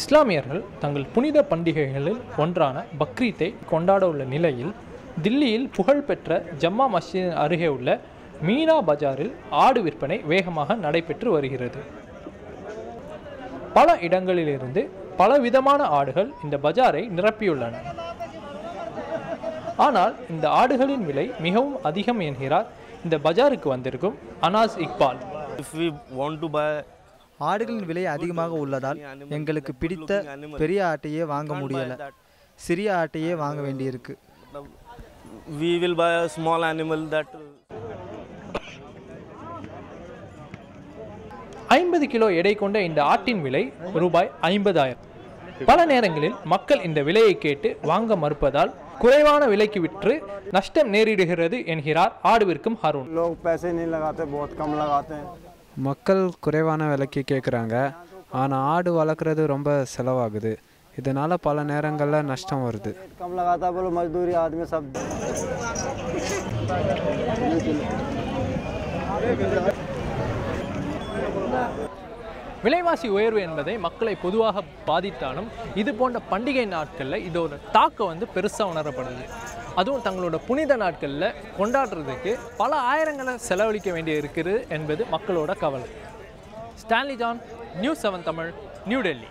இஸ்லாமியர்கள் தங்கள் புனித பண்டிகைகளில் ஒன்றான பக்ரீத்தை கொண்டாட உள்ள நிலையில் தில்லியில் புகழ்பெற்ற ஜம்மா மஸ்ஜித் அருகே உள்ள மீனா பஜாரில் ஆடு விற்பனை வேகமாக நடைபெற்று வருகிறது. பல இடங்களிலிருந்து பலவிதமான ஆடுகள் இந்த பஜாரை நிரப்பியுள்ளன. ஆனால் இந்த ஆடுகளின் விலை மிகவும் அதிகம் என்கிறார் இந்த பஜாருக்கு வந்திருக்கும் அனாஸ் இக்பால். ஆடுகளின் விலை அதிகமாக உள்ளதால் எங்களுக்கு பிடித்த பெரிய ஆட்டையே வாங்க முடியல, சிறிய ஆட்டையே வாங்க வேண்டியிருக்கு. We will buy a small animal that 50 kilo எடை கொண்ட இந்த ஆட்டின் விலை ரூபாய் 50,000. பல நேரங்களில் மக்கள் இந்த விலையை கேட்டு வாங்க மறுப்பதால் குறைவான விலைக்கு விற்று நஷ்டம் நேரிடுகிறது என்கிறார் ஆடு விற்கும் ஹருண். மக்கள் குறைவான விலைக்கு கேட்குறாங்க, ஆனால் ஆடு வளர்க்குறது ரொம்ப செலவாகுது. இதனால் பல நேரங்களில் நஷ்டம் வருது. விலைவாசி உயர்வு என்பதை மக்களை பொதுவாக பாதித்தாலும் இது போன்ற பண்டிகை நாட்களில் இதோட தாக்கம் பெருசாக உணரப்படுது. அதுவும் தங்களோட புனித நாட்களில் கொண்டாடுறதுக்கு பல ஆயிரங்களை செலவழிக்க வேண்டிய இருக்குது என்பது மக்களோட கவலை. Stanley John, news 7 Tamil, new Delhi.